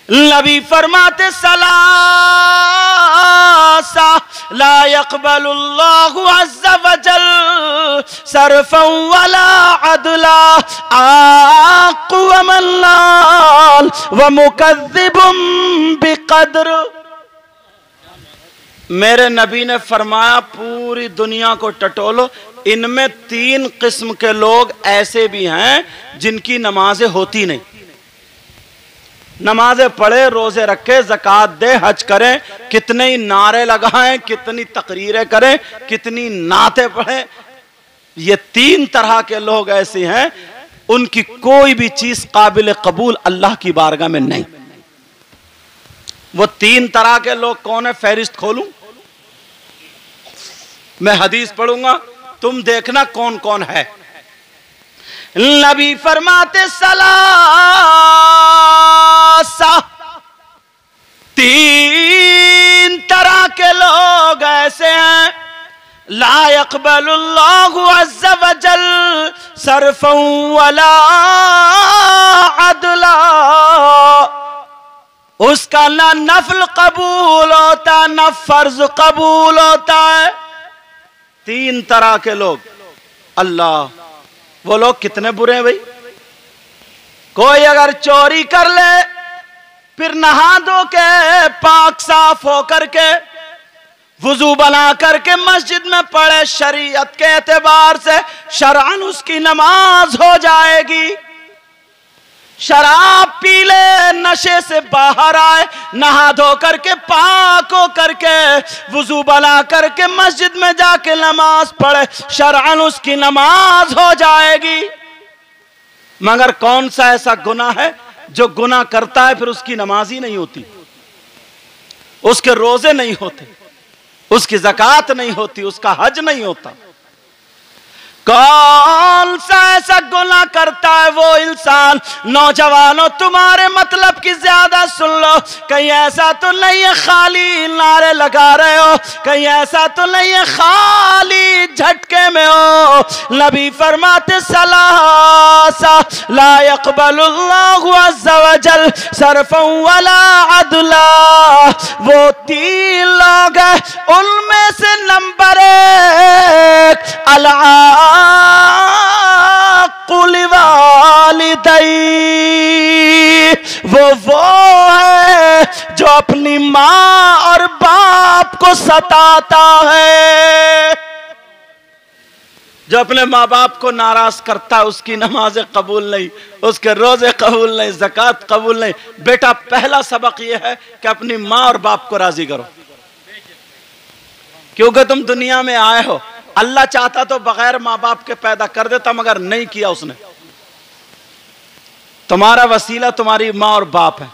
नबी फरमाते सलासा ला यक़बलुल्लाहु अज़्ज़ा वजल सरफ़न वला अदला आक़ु व मल्लाल व मुकज़्ज़िबुम बिक़द्र। मेरे नबी ने फरमाया पूरी दुनिया को टटोलो, इनमें 3 किस्म के लोग ऐसे भी हैं जिनकी नमाजें होती नहीं। नमाजें पढ़े, रोजे रखे, ज़कात दे, हज करें, कितने ही नारे लगाएं, कितनी तकरीरें करें, कितनी नातें पढ़ें, ये 3 तरह के लोग ऐसे हैं उनकी कोई भी चीज काबिल कबूल अल्लाह की बारगाह में नहीं। वो 3 तरह के लोग कौन है? फहरिस्त खोलूं, मैं हदीस पढ़ूंगा, तुम देखना कौन कौन है। नबी फरमाते सलासा 3 तरह के लोग ऐसे हैं ला यक़बलुल्लाहु अज़्ज़ा वजल सरफ़न वला अदला। उसका ना नफल कबूल होता ना फर्ज कबूल होता है। 3 तरह के लोग। अल्लाह, वो लोग कितने बुरे हैं भाई। कोई अगर चोरी कर ले, फिर नहा धो के पाक साफ होकर के वुजू बना करके मस्जिद में पढ़े, शरीयत के एतबार से शरअन उसकी नमाज हो जाएगी। शराब पी ले, नशे से बाहर आए, नहा धो करके पाक हो करके वुजू बना करके मस्जिद में जाके नमाज पढ़े, शरअन उसकी नमाज हो जाएगी। मगर कौन सा ऐसा गुनाह है जो गुनाह करता है फिर उसकी नमाज ही नहीं होती, उसके रोजे नहीं होते, उसकी ज़कात नहीं होती, उसका हज नहीं होता। कौन सा ऐसा गुनाह करता है वो इंसान? नौजवानों, तुम्हारे मतलब की ज्यादा सुन लो। कहीं ऐसा तो नहीं है खाली नारे लगा रहे हो, कहीं ऐसा तो नहीं है खाली झटके में हो। नबी फरमाते सलासा ला यक़बलुल्लाहु अज़्ज़ा वजल सरफ़न वला अदला। वो 3 लोग हैं, उनमें से नंबर 1 वो है जो अपनी माँ और बाप को सताता है, जो अपने माँ बाप को नाराज करता है, उसकी नमाजें कबूल नहीं, उसके रोजे कबूल नहीं, ज़कात कबूल नहीं। बेटा, पहला सबक यह है कि अपनी माँ और बाप को राजी करो, क्योंकि तुम दुनिया में आए हो। अल्लाह चाहता तो बगैर माँ बाप के पैदा कर देता, मगर नहीं किया उसने। तुम्हारा वसीला तुम्हारी माँ और बाप है।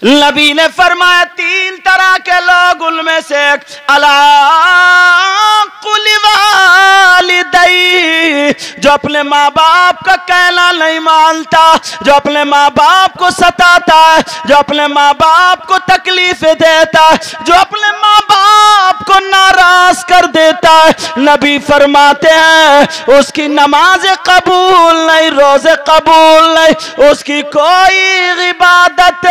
नबी ने फरमाया 3 तरह के लोग, उनमें से एक अलाकुल वालिदै, जो अपने माँ बाप का कहना नहीं मानता, जो अपने माँ बाप को सताता है, जो अपने माँ बाप को तकलीफें देता है, जो अपने माँ बाप को नाराज कर देता है। नबी फरमाते हैं उसकी नमाज कबूल नहीं, रोजे कबूल नहीं, उसकी कोई इबादत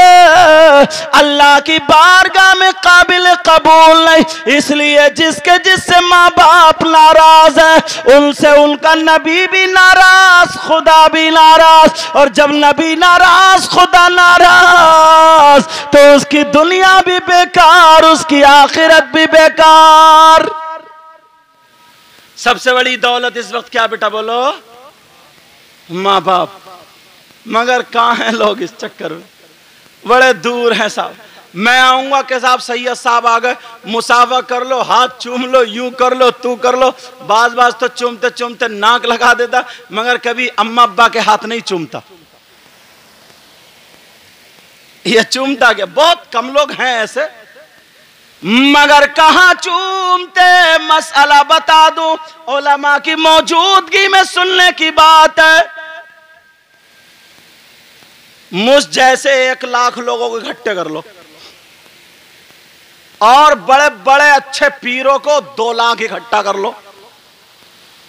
अल्लाह की बारगाह में काबिल कबूल नहीं। इसलिए जिससे माँ बाप नाराज है, उनसे उनका नबी भी नाराज, खुदा भी नाराज। और जब नबी नाराज, खुदा नाराज, तो उसकी दुनिया भी बेकार, उसकी आखिरत भी बेकार। सबसे बड़ी दौलत इस वक्त क्या बेटा बोलो? माँ बाप। मगर कहाँ हैं लोग इस चक्कर में? बड़े दूर हैं साहब। मैं आऊंगा कि साहब सैयद साहब आ गए, मुसाफा कर लो, हाथ चूम लो, यूं कर लो, तू कर लो। बाज तो चूमते चूमते नाक लगा देता, मगर कभी अम्मा अब्बा के हाथ नहीं चूमता। ये चूमता क्या? बहुत कम लोग हैं ऐसे, मगर कहां चूमते। मसला बता दूं, उलमा की मौजूदगी में सुनने की बात है। मुझ जैसे 1 लाख लोगों को इकट्ठे कर लो और बड़े बड़े अच्छे पीरों को 2 लाख इकट्ठा कर लो।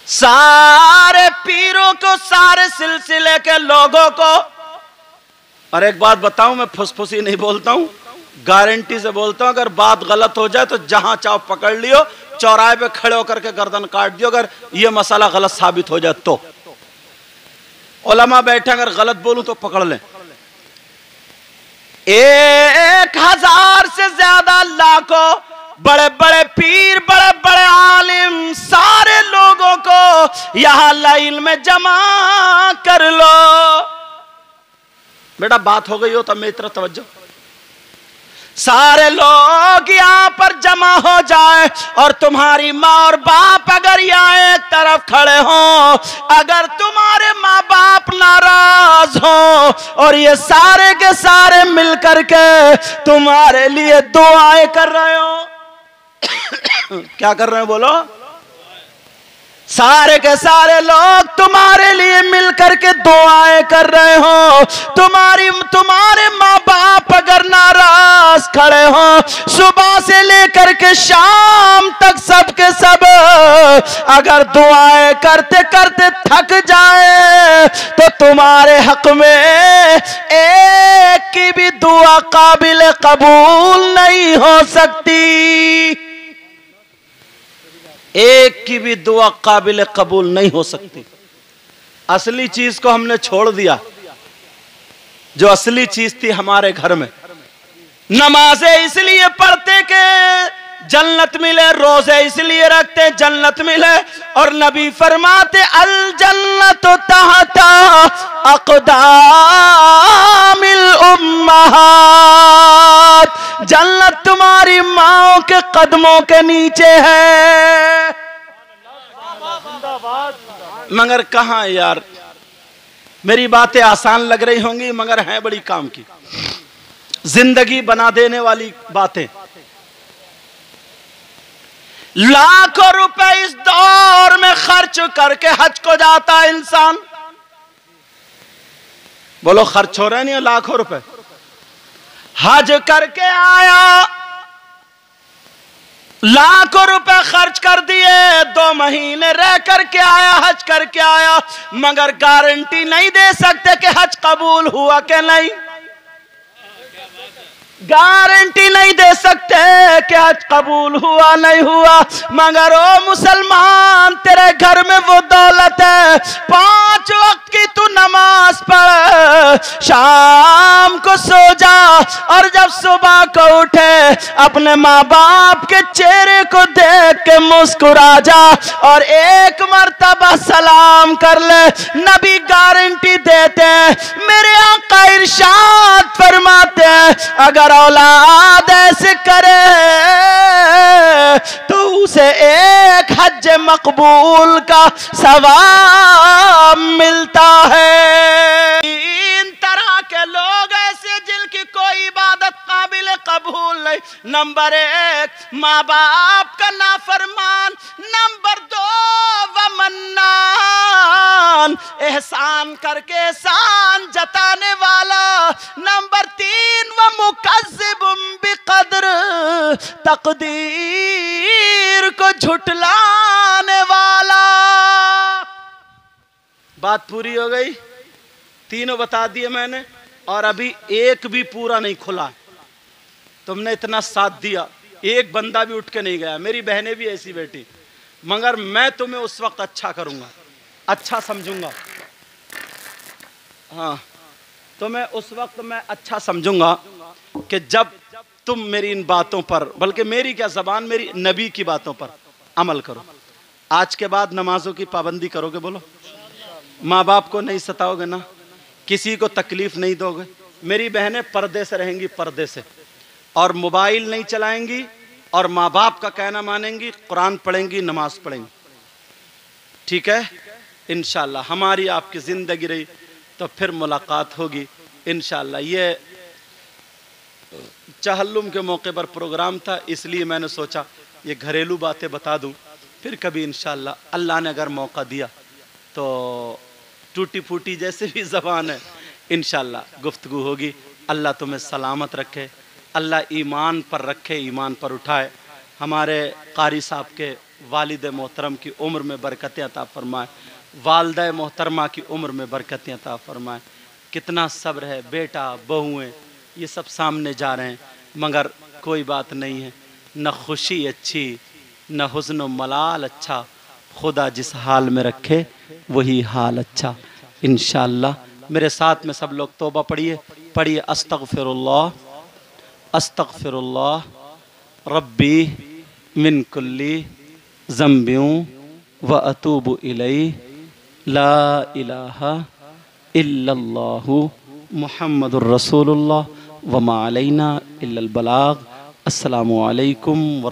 सारे पीरों को, सारे सिलसिले के लोगों को और एक बात बताऊं, मैं फुसफुसी नहीं बोलता हूं, गारंटी से बोलता हूं, अगर बात गलत हो जाए तो जहां चाहो पकड़ लियो, चौराहे पे खड़े होकर के गर्दन काट दियो अगर ये मसला गलत साबित हो जाए तो। उलमा बैठे, अगर गलत बोलूं तो पकड़ लें। 1000 से ज्यादा लाखों बड़े बड़े पीर, बड़े बड़े आलिम, सारे लोगों को यहां लाइन में जमा कर लो। बेटा बात हो गई हो तो मेरी तरफ तवज्जो। सारे लोग यहां पर जमा हो जाए और तुम्हारी माँ और बाप अगर यहाँ एक तरफ खड़े हो, अगर तुम्हारे माँ बाप नाराज हो और ये सारे के सारे मिलकर के तुम्हारे लिए दुआएं कर रहे हो क्या कर रहे हो बोलो? सारे के सारे लोग तुम्हारे लिए मिलकर के दुआएं कर रहे हो, तुम्हारे माँ बाप अगर नाराज खड़े हो, सुबह से लेकर के शाम तक सब के सब अगर दुआएं करते करते थक जाए तो तुम्हारे हक में एक की भी दुआ काबिल कबूल नहीं हो सकती। एक की भी दुआ काबिल कबूल नहीं हो सकती। असली चीज को हमने छोड़ दिया, जो असली चीज थी हमारे घर में। नमाजें इसलिए पढ़ते कि जन्नत मिले, रोजे इसलिए रखते जन्नत मिले, और नबी फरमाते अल जन्नत तहता अक़दामिल उम्महात, जन्नत तुम्हारी माओ के कदमों के नीचे है। मगर कहां यार, मेरी बातें आसान लग रही होंगी मगर हैं बड़ी काम की, जिंदगी बना देने वाली बातें। लाखों रुपए इस दौर में खर्च करके हज को जाता है इंसान। बोलो खर्च हो रहे नहीं लाखों रुपए? हज करके आया, लाखों रुपए खर्च कर दिए, 2 महीने रह करके आया, हज करके आया, मगर गारंटी नहीं दे सकते कि हज कबूल हुआ कि नहीं। गारंटी नहीं दे सकते कि हज कबूल हुआ नहीं हुआ। मगर ओ मुसलमान, तेरे घर में वो दौलत है, 5 वक्त की तू नमाज पढ़, शाम को सो जा, और जब सुबह को उठे अपने माँ बाप के चेहरे को देख के मुस्कुरा जा और एक मर्तबा सलाम कर ले। नबी गारंटी देते हैं, मेरे आका इरशाद फरमाते हैं, अगर औलाद ऐसे करे तो उसे एक हज मकबूल का सवाब मिलता है। 3 तरह के लोग ऐसे जिनकी कोई इबादत काबिल कबूल नहीं। नंबर 1 माँ बाप का नाफरमान, नंबर 2 वमन्नान, एहसान करके एहसान जताने वाला, नंबर 3 व मुकज़्ज़िबुम बिक़द्र, तकदीर को झुटलाने वाला। बात पूरी हो गई, तीनों बता दिए मैंने, और अभी एक भी पूरा नहीं खुला। तुमने इतना साथ दिया, एक बंदा भी उठ के नहीं गया। मेरी बहनें भी ऐसी बैठी, मगर मैं तुम्हें उस वक्त अच्छा करूंगा, अच्छा समझूंगा। हाँ, तो मैं उस वक्त मैं अच्छा समझूंगा कि जब तुम मेरी इन बातों पर, बल्कि मेरी क्या ज़बान, मेरी नबी की बातों पर अमल करो। आज के बाद नमाजों की पाबंदी करोगे? बोलो। माँ बाप को नहीं सताओगे ना, किसी को तकलीफ नहीं दोगे। मेरी बहनें पर्दे से रहेंगी, पर्दे से, और मोबाइल नहीं चलाएंगी, और माँ बाप का कहना मानेंगी, कुरान पढ़ेंगी, नमाज पढ़ेंगी। ठीक है? इंशाअल्लाह हमारी आपकी ज़िंदगी रही तो फिर मुलाकात होगी इंशाअल्लाह। ये चहल्लुम के मौके पर प्रोग्राम था, इसलिए मैंने सोचा ये घरेलू बातें बता दूं, फिर कभी इंशाअल्लाह अल्लाह ने अगर मौका दिया तो टूटी फूटी जैसे भी ज़बान है इंशाअल्लाह गुफ्तगू होगी। अल्लाह तुम्हें सलामत रखे, अल्लाह ईमान पर रखे, ईमान पर उठाए। हमारे कारी साहब के वालिद मोहतरम की उम्र में बरकतें अता फरमाए, वालदा मोहतरमा की उम्र में बरकतें अता फरमाए। कितना सब्र है, बेटा बहुएं ये सब सामने जा रहे हैं, मगर कोई बात नहीं है, न खुशी अच्छी न हुस्न व मलाल अच्छा, खुदा जिस हाल में रखे वही हाल अच्छा। इंशाअल्लाह मेरे साथ में सब लोग तौबा पढ़िए, पढ़िए अस्तगफिरुल्लाह अस्तगफिरुल्लाह रब्बी मिन कुल्ली ज़म्बियों व अतूबु इलैहि ला इलाहा इल्लल्लाहु मुहम्मदुर रसूलुल्लाह व मा अलैना इल्लल बलाग। अस्सलामु अलैकुम व